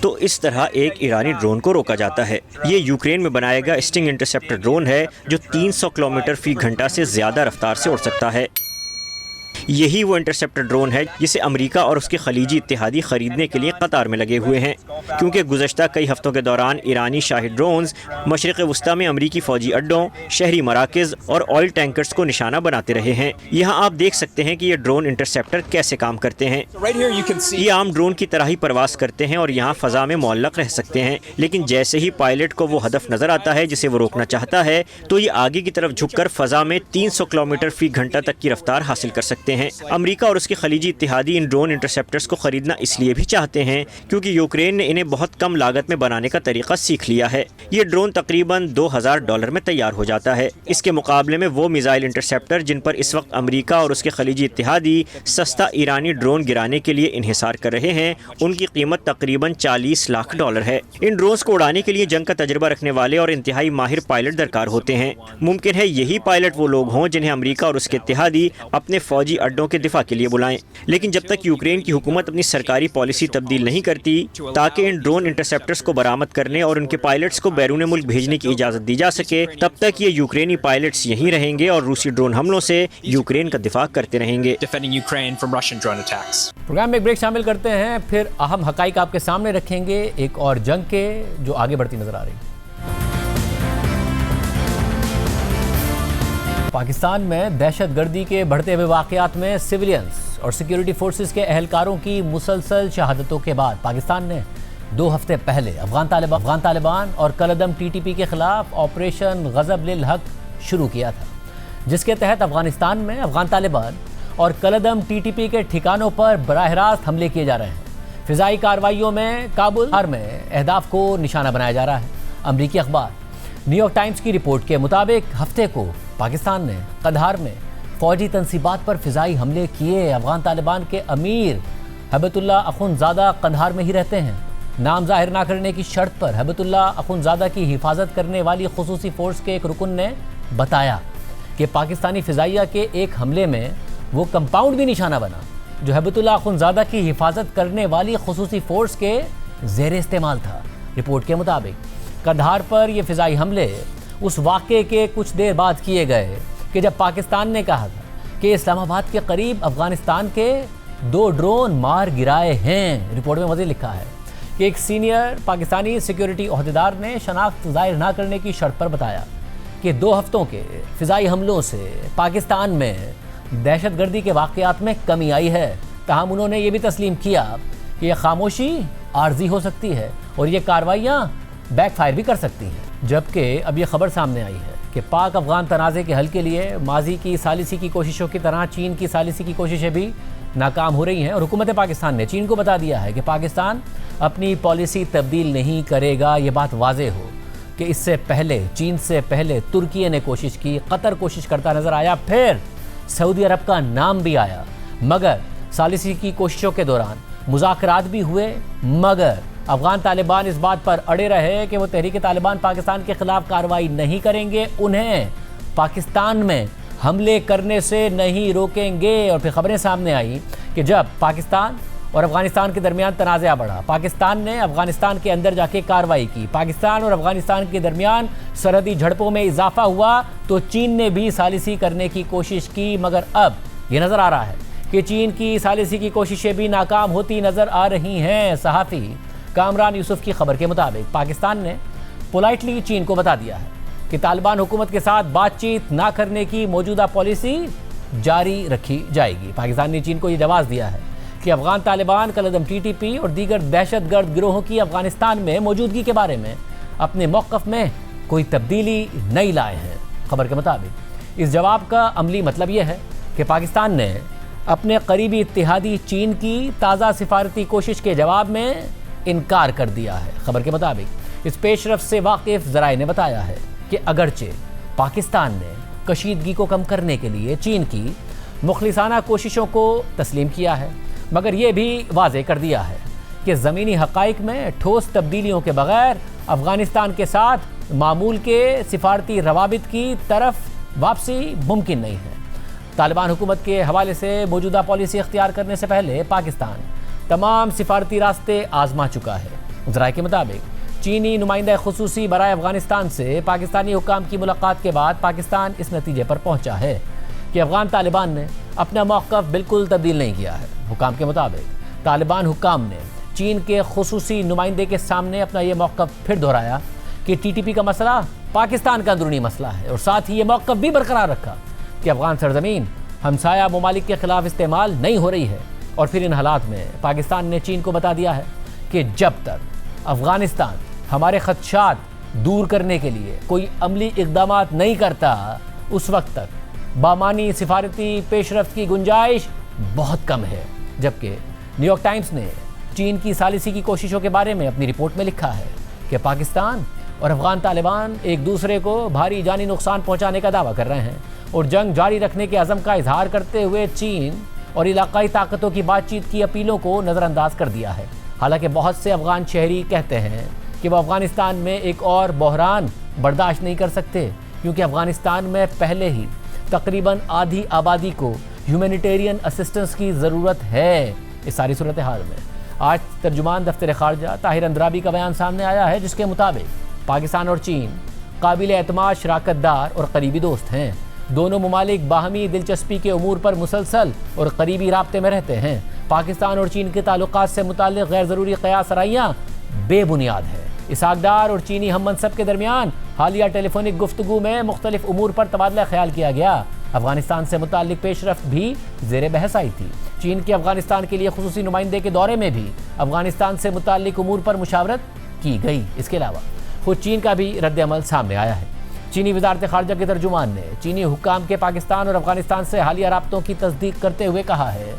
Speaker 4: तो इस तरह एक ईरानी ड्रोन को रोका जाता है। ये यूक्रेन में बनाया गया स्टिंग इंटरसेप्टर ड्रोन है जो 300 किलोमीटर फी घंटा से ज़्यादा रफ्तार से उड़ सकता है। यही वो इंटरसेप्टर ड्रोन है जिसे अमेरिका और उसके खलीजी इत्तेहादी खरीदने के लिए कतार में लगे हुए हैं, क्योंकि गुज़श्ता कई हफ्तों के दौरान ईरानी शाहिद ड्रोन्स मशरिक़ वस्ता में अमेरिकी फ़ौजी अड्डों, शहरी मराकज़ और ऑयल टैंकर्स को निशाना बनाते रहे हैं। यहाँ आप देख सकते हैं कि ये ड्रोन इंटरसेप्टर कैसे काम करते हैं। ये आम ड्रोन की तरह ही परवास करते हैं और यहाँ फ़ज़ा में मुअल्लक़ रह सकते हैं, लेकिन जैसे ही पायलट को वो हदफ नज़र आता है जिसे वो रोकना चाहता है तो ये आगे की तरफ झुककर फ़ज़ा में 300 किलोमीटर फी घंटा तक की रफ्तार हासिल कर सकते हैं। अमेरिका और उसके खलीजी इत्तेहादी इन ड्रोन इंटरसेप्टर्स को खरीदना इसलिए भी चाहते हैं क्योंकि यूक्रेन ने इन्हें बहुत कम लागत में बनाने का तरीका सीख लिया है। ये ड्रोन तकरीबन $2,000 में तैयार हो जाता है। इसके मुकाबले में वो मिसाइल इंटरसेप्टर जिन पर इस वक्त अमेरिका और उसके खलीजी इत्तेहादी सस्ता ईरानी ड्रोन गिराने के लिए इन्हिसार कर रहे हैं, उनकी कीमत तकरीबन $40 लाख है। इन ड्रोन्स को उड़ाने के लिए जंग का तजुर्बा रखने वाले और इंतहाई माहिर पायलट दरकार होते हैं। मुमकिन है यही पायलट वो लोग हों जिन्हें अमेरिका और उसके इत्तेहादी अपने फौजी अड्डों के दिफा के लिए बुलाएं। लेकिन जब तक यूक्रेन की हुकूमत अपनी सरकारी पॉलिसी तब्दील नहीं करती ताकि इन ड्रोन इंटरसेप्टर्स को बरामद करने और उनके पायलट्स को बैरून मुल्क भेजने की इजाज़त दी जा सके, तब तक ये यूक्रेनी पायलट्स यहीं रहेंगे और रूसी ड्रोन हमलों से यूक्रेन का दिफा करते रहेंगे।
Speaker 1: प्रोग्राम में एक ब्रेक शामिल करते हैं, फिर अहम हकाइक आपके सामने रखेंगे एक और जंग के जो आगे बढ़ती नजर आ रही है। पाकिस्तान में दहशतगर्दी के बढ़ते हुए वाक़यात में सिविलियंस और सिक्योरिटी फोर्सेस के अहलकारों की मुसलसल शहादतों के बाद पाकिस्तान ने 2 हफ्ते पहले अफगान तालिबान और कलदम टीटीपी के खिलाफ ऑपरेशन गज़ब लिल हक शुरू किया था, जिसके तहत अफगानिस्तान में अफगान तालिबान और कलदम टीटीपी के ठिकानों पर बराह रास्त हमले किए जा रहे हैं। फ़िज़ाई कार्रवाइयों में काबुल में अहदाफ को निशाना बनाया जा रहा है। अमरीकी अखबार न्यूयॉर्क टाइम्स की रिपोर्ट के मुताबिक हफ्ते को पाकिस्तान ने कंधार में फ़ौजी तंसीबात पर फ़िज़ाई हमले किए। अफगान तालिबान के अमीर हबतुल्ला अखुंज़ादा कंधार में ही रहते हैं। नाम जाहिर ना करने की शर्त पर हबतुल्ला अखुंज़ादा की हिफाजत करने वाली खुसूसी फ़ोर्स के एक रुकन ने बताया कि पाकिस्तानी फ़िज़ाइया के एक हमले में वो कंपाउंड भी निशाना बना जो हबतुल्ला अखुंज़ादा की हिफाजत करने वाली खुसूसी फ़ोर्स के ज़ेर इस्तेमाल था। रिपोर्ट के मुताबिक कंधार पर ये फ़िज़ाई हमले उस वाक़े के कुछ देर बाद किए गए कि जब पाकिस्तान ने कहा था कि इस्लामाबाद के करीब अफ़गानिस्तान के 2 ड्रोन मार गिराए हैं। रिपोर्ट में मज़ीद लिखा है कि एक सीनियर पाकिस्तानी सिक्योरिटी ओहदेदार ने शनाख्त ज़ाहिर ना करने की शर्त पर बताया कि 2 हफ्तों के फ़िज़ाई हमलों से पाकिस्तान में दहशतगर्दी के वाक़यात में कमी आई है। ताहम उन्होंने ये भी तस्लीम किया कि यह खामोशी आर्जी हो सकती है और ये कार्रवाइयाँ बैकफायर भी कर सकती हैं। जबकि अब ये खबर सामने आई है कि पाक अफगान तनाज़े के हल के लिए माजी की सालिसी की कोशिशों की तरह चीन की सालिसी की कोशिशें भी नाकाम हो रही हैं और हुकूमत पाकिस्तान ने चीन को बता दिया है कि पाकिस्तान अपनी पॉलिसी तब्दील नहीं करेगा। ये बात वाज़ेह हो कि इससे पहले चीन से पहले तुर्की ने कोशिश की, कतर कोशिश करता नज़र आया, फिर सऊदी अरब का नाम भी आया, मगर सालिसी की कोशिशों के दौरान मुज़ाकरात भी हुए, मगर अफगान तालिबान इस बात पर अड़े रहे कि वो तहरीक तालिबान पाकिस्तान के खिलाफ कार्रवाई नहीं करेंगे, उन्हें पाकिस्तान में हमले करने से नहीं रोकेंगे। और फिर खबरें सामने आई कि जब पाकिस्तान और अफगानिस्तान के दरमियान तनाज़ा बढ़ा, पाकिस्तान ने अफगानिस्तान के अंदर जाके कार्रवाई की, पाकिस्तान और अफगानिस्तान के दरमियान सरहदी झड़पों में इजाफा हुआ, तो चीन ने भी सालिसी करने की कोशिश की। मगर अब ये नज़र आ रहा है कि चीन की सालिसी की कोशिशें भी नाकाम होती नज़र आ रही हैं। सहाफ़ी कामरान यूसुफ की खबर के मुताबिक पाकिस्तान ने पोलाइटली चीन को बता दिया है कि तालिबान हुकूमत के साथ बातचीत ना करने की मौजूदा पॉलिसी जारी रखी जाएगी। पाकिस्तान ने चीन को ये जवाब दिया है कि अफगान तालिबान कलदम TTP और दीगर दहशतगर्द गिरोहों की अफगानिस्तान में मौजूदगी के बारे में अपने मौक़िफ़ में कोई तब्दीली नहीं लाए हैं। खबर के मुताबिक इस जवाब का अमली मतलब यह है कि पाकिस्तान ने अपने करीबी इत्तेहादी चीन की ताज़ा सिफारती कोशिश के जवाब में इनकार कर दिया है। खबर के मुताबिक इस पेशरफ से वाकिफ़ ज़राए ने बताया है कि अगरचे पाकिस्तान ने कशीदगी को कम करने के लिए चीन की मुखलिसाना कोशिशों को तस्लीम किया है, मगर ये भी वाज़े कर दिया है कि ज़मीनी हक़ाइक़ में ठोस तब्दीलियों के बग़ैर अफ़गानिस्तान के साथ मामूल के सिफारती रवाबित की तरफ वापसी मुमकिन नहीं है। तालिबान हुकूमत के हवाले से मौजूदा पॉलिसी इख्तियार करने से पहले पाकिस्तान तमाम सिफारती रास्ते आजमा चुका है। ज़राए के मुताबिक चीनी नुमाइंदा खुसूसी बराए अफ़गानिस्तान से पाकिस्तानी हुक्काम की मुलाकात के बाद पाकिस्तान इस नतीजे पर पहुंचा है कि अफ़गान तालिबान ने अपना मौक़िफ़ बिल्कुल तब्दील नहीं किया है। हुक्काम के मुताबिक तालिबान हुक्काम ने चीन के खुसूसी नुमाइंदे के सामने अपना ये मौक़िफ़ फिर दोहराया कि TTP का मसला पाकिस्तान का अंदरूनी मसला है, और साथ ही ये मौक़िफ़ भी बरकरार रखा कि अफ़गान सरज़मीन हमसाया ममालिक के ख़िलाफ़ इस्तेमाल नहीं हो रही है। और फिर इन हालात में पाकिस्तान ने चीन को बता दिया है कि जब तक अफ़गानिस्तान हमारे ख़दशात दूर करने के लिए कोई अमली इक़दामात नहीं करता, उस वक्त तक बामानी सिफारती पेशरफ्त की गुंजाइश बहुत कम है। जबकि न्यूयॉर्क टाइम्स ने चीन की सालिसी की कोशिशों के बारे में अपनी रिपोर्ट में लिखा है कि पाकिस्तान और अफ़गान तालिबान एक दूसरे को भारी जानी नुकसान पहुँचाने का दावा कर रहे हैं और जंग जारी रखने के अज़म का इजहार करते हुए चीन और इलाकाई ताकतों की बातचीत की अपीलों को नज़रअंदाज कर दिया है। हालांकि बहुत से अफ़गान शहरी कहते हैं कि वह अफ़गानिस्तान में एक और बहरान बर्दाश्त नहीं कर सकते, क्योंकि अफ़गानिस्तान में पहले ही तकरीबन आधी आबादी को ह्यूमैनिटेरियन असिस्टेंस की ज़रूरत है। इस सारी सूरत हाल में आज तर्जुमान दफ्तर ख़ारजा ताहिर अंद्राबी का बयान सामने आया है, जिसके मुताबिक पाकिस्तान और चीन काबिल एतमाद शराकतदार और करीबी दोस्त हैं। दोनों ममालिक बाहमी दिलचस्पी के उमूर पर मुसलसल और करीबी राब्ते में रहते हैं। पाकिस्तान और चीन के ताल्लुकात से मुताल्लिक़ गैर ज़रूरी क़यास आराइयाँ बेबुनियाद है। इसहाक़दार और चीनी हम मनसब के दरमियान हालिया टेलीफोनिक गुफ्तगू में मुख्तलिफ उमूर पर तबादला ख्याल किया गया। अफ़गानिस्तान से मुताल्लिक़ पेशरफ्त भी ज़ेर बहस आई थी। चीन के अफ़गानिस्तान के लिए खुसूसी नुमाइंदे के दौरे में भी अफ़गानिस्तान से मुताल्लिक़ उमूर पर मुशावरत की गई। इसके अलावा खुद चीन का भी रद्द-ए-अमल सामने आया है। चीनी वज़ारत ख़ारजा के तर्जुमान ने चीनी हुक्काम के पाकिस्तान और अफ़गानिस्तान से हालिया राब्तों की तस्दीक करते हुए कहा है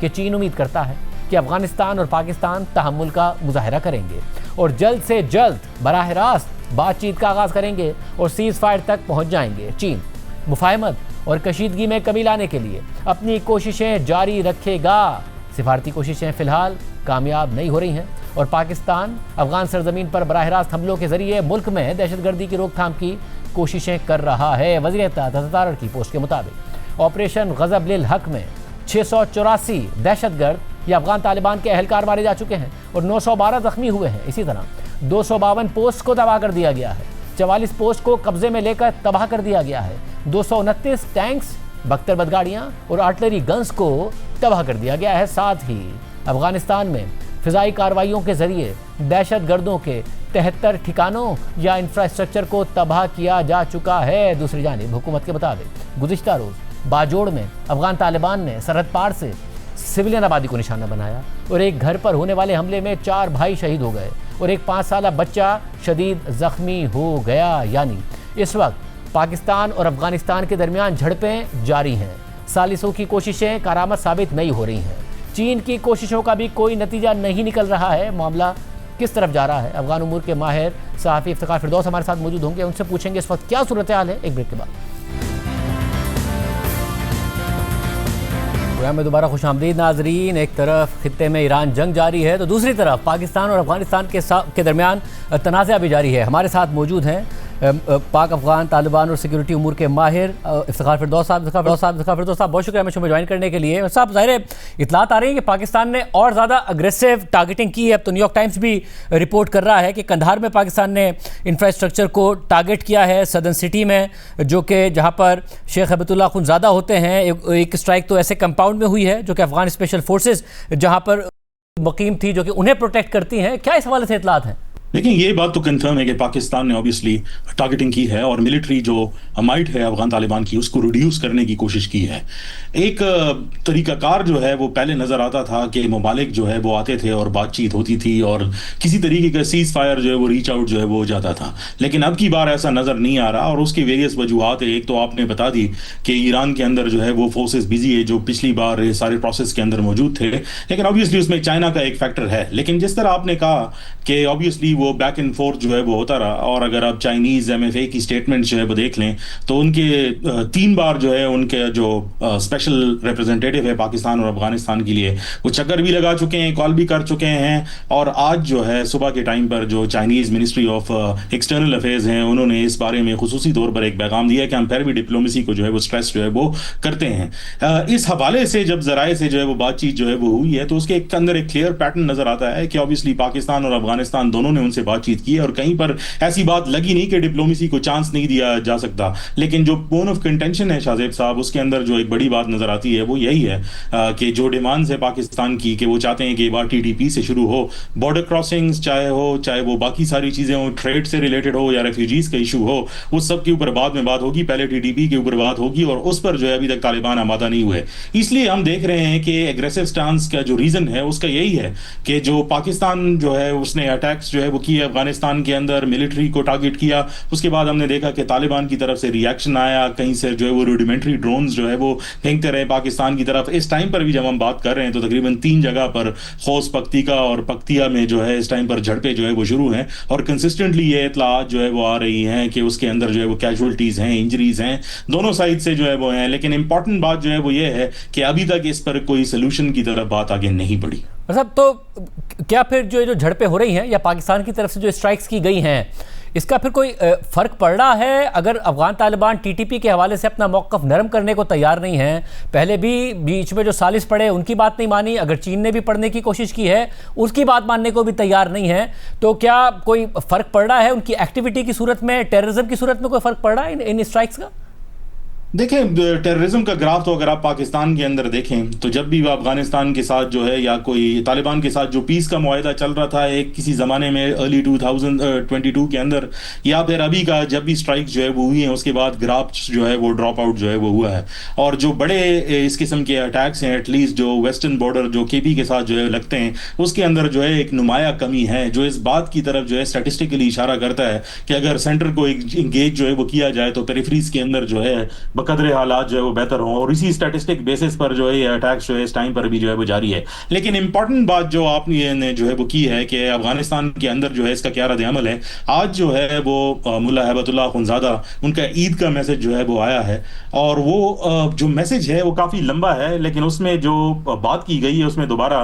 Speaker 1: कि चीन उम्मीद करता है कि अफ़गानिस्तान और पाकिस्तान तहम्मुल का मुज़ाहरा करेंगे और जल्द से जल्द बराह रास्त बातचीत का आगाज़ करेंगे और सीज़ फायर तक पहुँच जाएंगे। चीन मुफाहमत और कशीदगी में कमी लाने के लिए अपनी कोशिशें जारी रखेगा। सिफारती कोशिशें फ़िलहाल कामयाब नहीं हो रही हैं और पाकिस्तान अफ़गान सरजमीन पर बराह रास्त हमलों के ज़रिए मुल्क में दहशतगर्दी की रोकथाम की कोशिशें कर रहा है। वज़ीर इत्तेहाद की पोस्ट के मुताबिक ऑपरेशन ग़ज़ब लिल हक़ में 684 दहशतगर्द या अफ़गान तालिबान के अहलकार मारे जा चुके हैं और 912 ज़ख्मी हुए हैं। इसी तरह 252 पोस्ट को तबाह कर दिया गया है, 44 पोस्ट को कब्जे में लेकर तबाह कर दिया गया है, 229 टैंक्स, बख्तर बदगाड़ियाँ और आर्टिलरी गन्स को तबाह कर दिया गया है। साथ ही अफ़गानिस्तान में फ़िज़ाई कार्रवाइयों के ज़रिए दहशत गर्दों के 73 ठिकानों या इंफ्रास्ट्रक्चर को तबाह किया जा चुका है। दूसरी जानिब हुकूमत के मुताबिक गुज़िश्ता रोज़ बाजोड़ में अफ़गान तालिबान ने सरहद पार से सिविलियन आबादी को निशाना बनाया और एक घर पर होने वाले हमले में 4 भाई शहीद हो गए और एक 5 साला बच्चा शदीद जख्मी हो गया। यानी इस वक्त पाकिस्तान और अफगानिस्तान के दरमियान झड़पें जारी हैं। सालिसों की कोशिशें कारामद साबित नहीं हो रही हैं। चीन की कोशिशों का भी कोई नतीजा नहीं निकल रहा है। मामला किस तरफ जा रहा है? अफगान उमूर के माहिर सहाफ़ी इफ्तिखार फिरदौस हमारे साथ मौजूद होंगे, उनसे पूछेंगे इस वक्त क्या सूरत हाल है। एक ब्रेक के बाद प्रोग्राम में दोबारा खुश आमदीद नाजरीन। एक तरफ खित्ते में ईरान जंग जारी है तो दूसरी तरफ पाकिस्तान और अफगानिस्तान के दरमियान तनाज़ा भी जारी है। हमारे साथ मौजूद हैं पाक अफगान तालिबान और सिक्योरिटी उमूर के माहिर इफ्तिखार फिरदौस साहब। इफ्तिखार फिरदौस साहब, बहुत शुक्रिया हमें ज्वाइन करने के लिए। साहब, ज़ाहिर इतलात आ रही है कि पाकिस्तान ने और ज़्यादा अग्रेसिव टारगेटिंग की है। अब तो न्यूयॉर्क टाइम्स भी रिपोर्ट कर रहा है कि कंधार में पाकिस्तान ने इंफ्रास्ट्रक्चर को टारगेट किया है, सदर्न सिटी में, जो कि जहाँ पर शेख हैबतुल्लाह खुनज़ादा होते हैं। एक स्ट्राइक तो ऐसे कंपाउंड में हुई है जो कि अफगान स्पेशल फोर्सेज जहाँ पर मुकीम थी, जो कि उन्हें प्रोटेक्ट करती हैं। क्या इस हवाले से इतलात हैं?
Speaker 5: लेकिन ये बात तो कंफर्म है कि पाकिस्तान ने ऑब्वियसली टारगेटिंग की है और मिलिट्री जो माइट है अफगान तालिबान की उसको रिड्यूस करने की कोशिश की है। एक तरीकाकार जो है वो पहले नजर आता था कि ममालिक जो है वो आते थे और बातचीत होती थी और किसी तरीके का सीज फायर जो है वो रीच आउट जो है वो हो जाता था। लेकिन अब की बार ऐसा नजर नहीं आ रहा और उसकी वेरियस वजूहत है। एक तो आपने बता दी कि ईरान के अंदर जो है वो फोर्सेस बिजी है जो पिछली बार सारे प्रोसेस के अंदर मौजूद थे, लेकिन ऑब्वियसली उसमें चाइना का एक फैक्टर है। लेकिन जिस तरह आपने कहा कि ऑब्वियसली वो बैक एंड फोर्थ जो है वो होता रहा और अगर आप चाइनीज एमएफए की स्टेटमेंट जो है वो देख लें तो उनके 3 बार जो है उनके जो स्पेशल रिप्रेजेंटेटिव है पाकिस्तान और अफगानिस्तान के लिए वो चक्कर भी लगा चुके हैं, कॉल भी कर चुके हैं। और आज जो है सुबह के टाइम पर जो Chinese ministry of external affairs हैं उन्होंने इस बारे में खुसूसी तौर पर एक पैगाम दिया कि हम फिर भी डिप्लोमेसी को जो है वो स्ट्रेस जो है वो करते हैं। इस हवाले से जब जराए से जो है वो बातचीत जो है वो हुई है तो उसके अंदर एक क्लियर पैटर्न नजर आता है कि ऑब्वियसली पाकिस्तान और अफगानिस्तान दोनों ने उनसे बातचीत की और कहीं पर ऐसी बात लगी नहीं कि डिप्लोमेसी को चांस नहीं दिया जा सकता। लेकिन जो बोन ऑफ कंटेंशन है शाहजेब साहब, उसके अंदर जो एक बड़ी बात नजर आती है वो यही है कि जो डिमांड्स है पाकिस्तान की कि वो चाहते हैं कि बार टीटीपी से शुरू हो, बॉर्डर क्रॉसिंग्स चाहे वो बाकी सारी चीजें हो, ट्रेड से रिलेटेड हो या रेफ्यूजीज का इशू हो, उस सब के ऊपर बाद में बात होगी, पहले टीटीपी के ऊपर बात होगी और उस पर जो है अभी तक तालिबान आमादा नहीं हुए। इसलिए हम देख रहे हैं कि एग्रेसिव स्टांस का जो रीजन है उसका यही है कि जो पाकिस्तान जो है उसने अटैक्स जो है वो किए अफगानिस्तान के अंदर, मिलिट्री को टारगेट किया। उसके बाद हमने देखा कि तालिबान की तरफ से रिएक्शन आया, कहीं से जो है वो रूडिमेंट्री ड्रोन्स जो है वो फेंकते रहे पाकिस्तान की तरफ। इस टाइम पर भी जब हम बात कर रहे हैं तो तकरीबन 3 जगह पर खौस पख्तिका और पख्तिया में जो है इस टाइम पर झड़पें जो है वो शुरू हैं और कंसिस्टेंटली ये इतलात जो है वो आ रही हैं कि उसके अंदर जो है वो कैजुअल्टीज हैं, इंजरीज हैं, दोनों साइड से जो है वो हैं। लेकिन इंपॉर्टेंट बात जो है वो ये है कि अभी तक इस पर कोई सोल्यूशन की तरफ बात आगे नहीं बढ़ी।
Speaker 1: मतलब तो क्या फिर जो झड़पें हो रही हैं या पाकिस्तान की तरफ से जो स्ट्राइक्स की गई हैं इसका फिर कोई फ़र्क पड़ रहा है? अगर अफगान तालिबान टीटीपी के हवाले से अपना मौक़िफ़ नरम करने को तैयार नहीं है, पहले भी बीच में जो सालिस पड़े उनकी बात नहीं मानी, अगर चीन ने भी पढ़ने की कोशिश की है उसकी बात मानने को भी तैयार नहीं है, तो क्या कोई फ़र्क पड़ रहा है उनकी एक्टिविटी की सूरत में, टेररिज्म की सूरत में कोई फ़र्क पड़ रहा है इन स्ट्राइक्स का?
Speaker 5: देखें, टेररिज्म का ग्राफ तो अगर आप पाकिस्तान के अंदर देखें तो जब भी अफगानिस्तान के साथ जो है या कोई तालिबान के साथ जो पीस का मुआहदा चल रहा था एक किसी ज़माने में अर्ली 2022 के अंदर या फिर अभी का जब भी स्ट्राइक जो है वो हुई है उसके बाद ग्राफ जो है वो ड्रॉप आउट जो है वो हुआ है। और जो बड़े इस किस्म के अटैक्स हैं एटलीस्ट जो वेस्टर्न बॉर्डर जो केपी के साथ जो है लगते हैं उसके अंदर जो है एक नुमाया कमी है जो इस बात की तरफ जो है स्टैटिस्टिकली इशारा करता है कि अगर सेंटर को इंगेज जो है वो किया जाए तो पेरिफेरीज के अंदर जो है बकदरे हालात जो है वो बेहतर हों और इसी स्टैटिस्टिक बेसिस पर जो है ये अटैक्स जो है इस टाइम पर भी जो है वो जारी है। लेकिन इंपॉर्टेंट बात जो आपने जो है वो की है कि अफगानिस्तान के अंदर जो है इसका क्या रद्द-ए-अमल है। आज जो है वो मुल्ला हैबतुल्लाह खुनज़ादा उनका ईद का मैसेज जो है वो आया है और वो जो मैसेज है वो काफ़ी लंबा है लेकिन उसमें जो बात की गई है उसमें दोबारा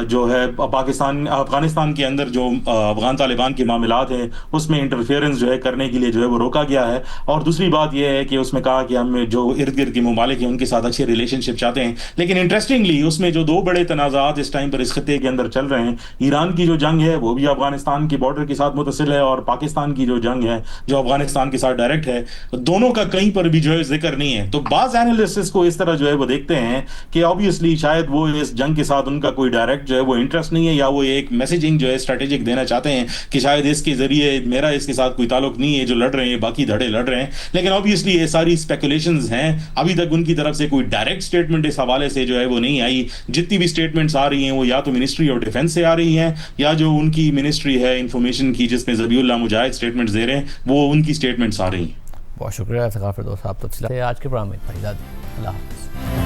Speaker 5: जो है अफगानिस्तान के अंदर जो अफगान तालिबान के मामलात हैं उसमें इंटरफेरेंस जो है करने के लिए जो है वो रोका गया है। और दूसरी बात यह है कि उसमें कहा कि हम जो इर्द गिर्द के ममालिक हैं उनके साथ अच्छे रिलेशनशिप चाहते हैं। लेकिन इंटरेस्टिंगली उसमें जो 2 बड़े तनाज़ात इस टाइम पर इस खत्ते के अंदर चल रहे हैं, ईरान की जो जंग है वो भी अफगानिस्तान की बॉर्डर के साथ मुतसिल है और पाकिस्तान की जो जंग है जो अफगानिस्तान के साथ डायरेक्ट है, दोनों का कहीं पर भी जो है जिक्र नहीं है। तो बाज़ एनालिस्ट्स को इस तरह जो है वो देखते हैं कि ऑब्वियसली शायद वो इस जंग के साथ उनका कोई डायरेक्ट जो है वो इंटरेस्ट नहीं है या वो एक मैसेजिंग जो है स्ट्रेटेजिक देना चाहते हैं कि शायद इसके जरिए मेरा इसके साथ कोई ताल्लुक नहीं है, जो लड़ रहे हैं बाकी धड़े लड़ रहे हैं। लेकिन ऑब्वियसली ये सारी स्पेकुलेशन इंडिकेशंस हैं, अभी तक उनकी तरफ से कोई डायरेक्ट स्टेटमेंट इस हवाले से जो है वो नहीं आई। जितनी भी स्टेटमेंट्स आ रही हैं वो या तो मिनिस्ट्री ऑफ डिफेंस से आ रही हैं या जो उनकी मिनिस्ट्री है इंफॉर्मेशन की जिसमें ज़बीउल्लाह मुजाहिद स्टेटमेंट्स दे रहे हैं वो उनकी स्टेटमेंट्स आ रही हैं।
Speaker 1: बहुत शुक्रिया सकाफिर दोस्त साहब तफसीलात आज के प्रोग्राम में इतना ही। अल्लाह हाफ़िज़।